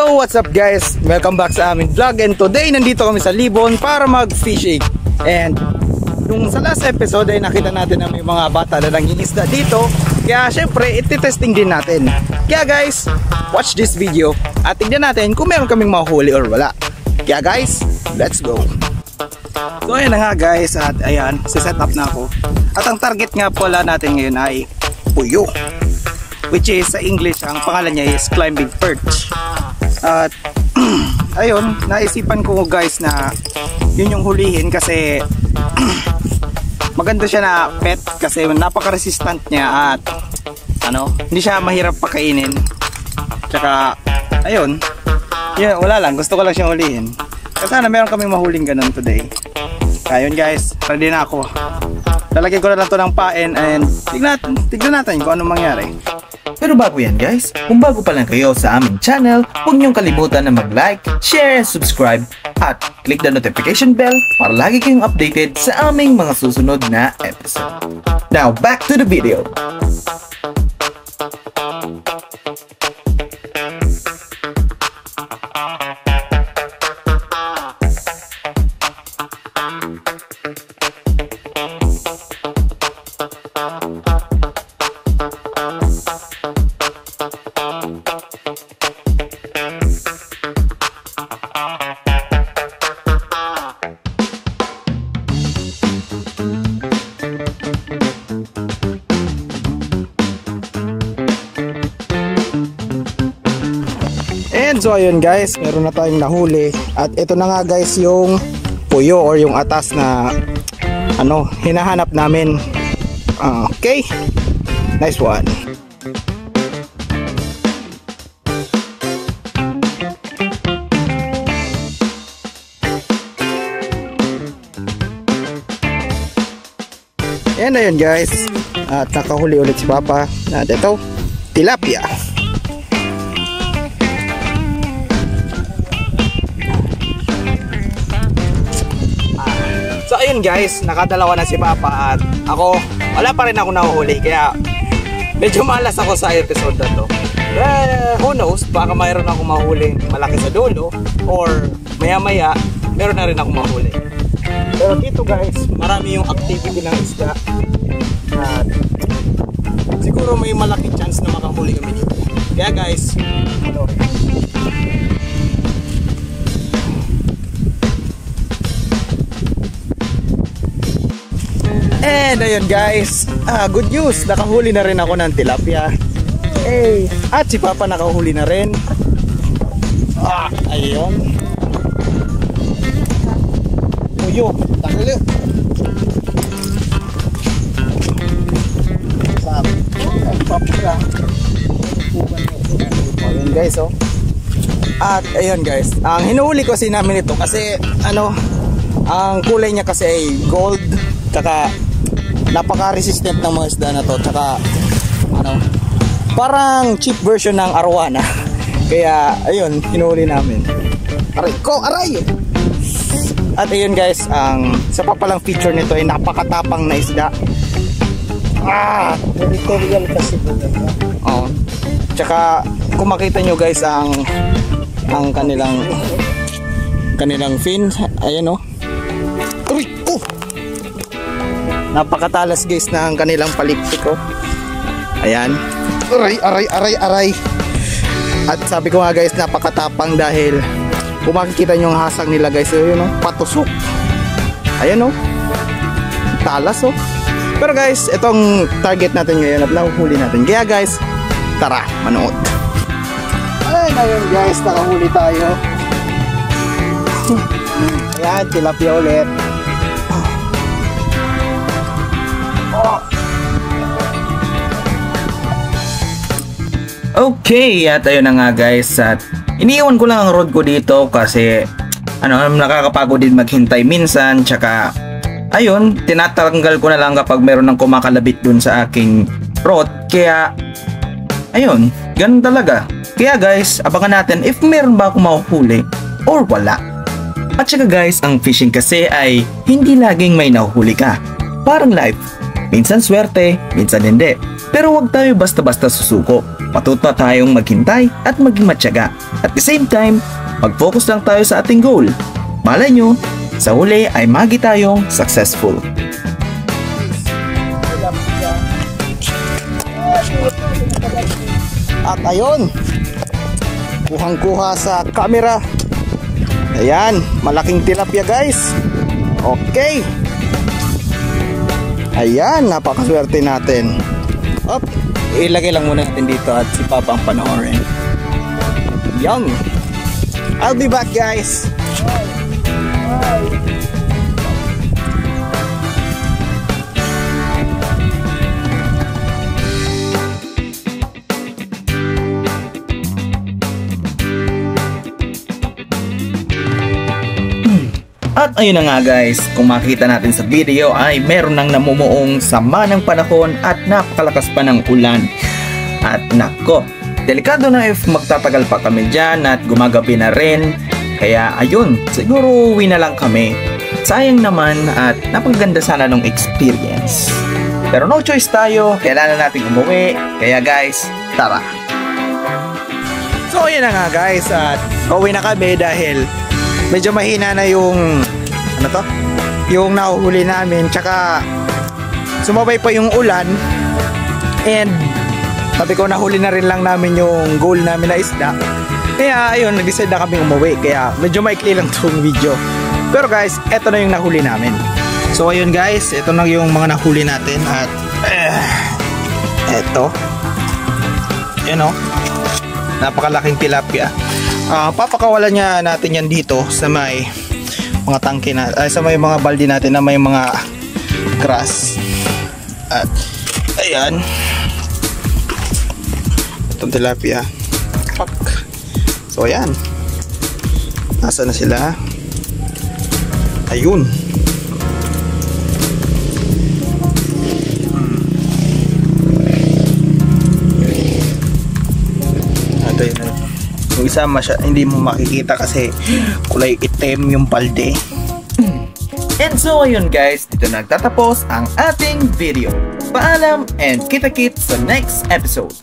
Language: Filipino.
Yo, what's up guys? Welcome back sa aming vlog, and today nandito kami sa Libon para mag-fishing. And nung sa last episode ay nakita natin na may mga bata na nangingisda dito, kaya syempre iti-testing din natin. Kaya guys, watch this video at tignan natin kung meron kaming mahuli or wala. Kaya guys, let's go. So ayan na nga guys, at ayan, siset up na ako. At ang target nga pala natin ngayon ay puyo, which is sa English ang pangalan niya is climbing perch. At ayun, naisipan ko guys na yun yung hulihin kasi maganda siya na pet kasi napaka-resistant niya at hindi siya mahirap pakainin. Tsaka ayun, wala lang, gusto ko lang siyang hulihin. Kasi sana meron kaming mahuling ganun today. Kaya yun guys, ready na ako. Lalagyan ko na lang to ng pain and tignan natin kung anong mangyari. Pero bago yan guys, kung bago pa lang kayo sa aming channel, huwag niyong kalimutan na mag-like, share, subscribe, at click the notification bell para lagi kayong updated sa aming mga susunod na episode. Now, back to the video! So ayun guys, meron na tayong nahuli. At ito na nga guys yung puyo or yung atas na hinahanap namin. Okay, nice one. And ayun guys, at nakahuli ulit si Papa. At ito, tilapia. So ayun guys, nakadalawa na si Papa at ako, wala pa rin ako nahuhuli, kaya medyo malas ako sa episode na to. Who knows, baka mayroon ako mahuli malaki sa dulo or maya maya meron na rin ako mahuli. Pero dito guys, marami yung activity ng isda at siguro may malaki chance na makahuli kami dito. Kaya guys, and ayun guys, good news, nakahuli na rin ako ng tilapia. Hey, at si Papa nakahuli na rin. Ayun. Puyo, takili. Ayun guys, oh. At ayun guys, ang hinuhuli ko kasi namin ito kasi ang kulay niya kasi ay gold, tsaka napaka-resistant ng mga isda na to, tsaka parang cheap version ng arwana. Kaya ayun, hinuhuli namin. Aray ko, aray! At ayun guys, ang isa pa palang feature nito ay napakatapang na isda. Territorial kasi po. Tsaka kung makita nyo guys ang kanilang fin, ayan aray ko! Napakatalas guys na ang kanilang palikpik, ayan, aray. At sabi ko nga guys, napakatapang dahil kung makikita nyo ang hasang nila guys, patusok, ayan talas. Pero guys, itong target natin ngayon at nahuhuli natin, kaya guys, tara manood. Ay, ngayon guys, nakahuli tayo. Ayan, tilapia ulit. Okay, at ayun na nga guys, at iniiwan ko lang ang rod ko dito kasi nakakapagod din maghintay minsan, tsaka ayun, tinatanggal ko na lang kapag meron ng kumakalabit dun sa aking rod. Kaya ayun, ganun talaga. Kaya guys, abangan natin if meron ba akong mahuhuli or wala. At saka guys, ang fishing kasi ay hindi laging may nahuhuli ka. Parang life, minsan swerte, minsan hindi. Pero wag tayo basta-basta susuko. matuto tayong maghintay at maging matyaga. At the same time, mag-focus lang tayo sa ating goal. Malay nyo, sa huli ay magi tayong successful. At ayun, kuhang-kuha sa camera. Ayan, malaking tilapia guys. Okay. Ayan, napakaswerte natin. Up, ilagay lang muna natin dito at si Papa ang panoorin. Young. I'll be back guys. At ayun na nga guys, kung makita natin sa video ay meron nang namumuong sama ng panahon at napakalakas pa ng ulan. At nako, delikado na if magtatagal pa kami dyan at gumagabi na rin. Kaya ayun, siguro uwi na lang kami. Sayang naman at napaganda sana nung experience. Pero no choice tayo, kailangan natin umuwi. Kaya guys, tara! So yun na nga guys, at uwi na kami dahil medyo mahina na yung yung nahuhuli namin, tsaka sumabay pa yung ulan, and sabi ko nahuli na rin lang namin yung goal namin na isda. Kaya ayun, nag-decide na kami umuwi, kaya medyo maikli lang itong video. Pero guys, eto na yung nahuli namin. So ayun guys, eto na yung mga nahuli natin. At eto, yun o, napakalaking tilapia. Papakawalan niya natin yan dito sa may mga tangke na, sa may mga balde natin na may mga grass. At ayan, itong tilapia. Fuck. So ayan, nasa na sila? Ayun. Ito yun. Yung isa hindi mo makikita kasi kulay itim yung balde. And so ayun guys, dito nagtatapos ang ating video. Paalam and kita-kits sa next episode.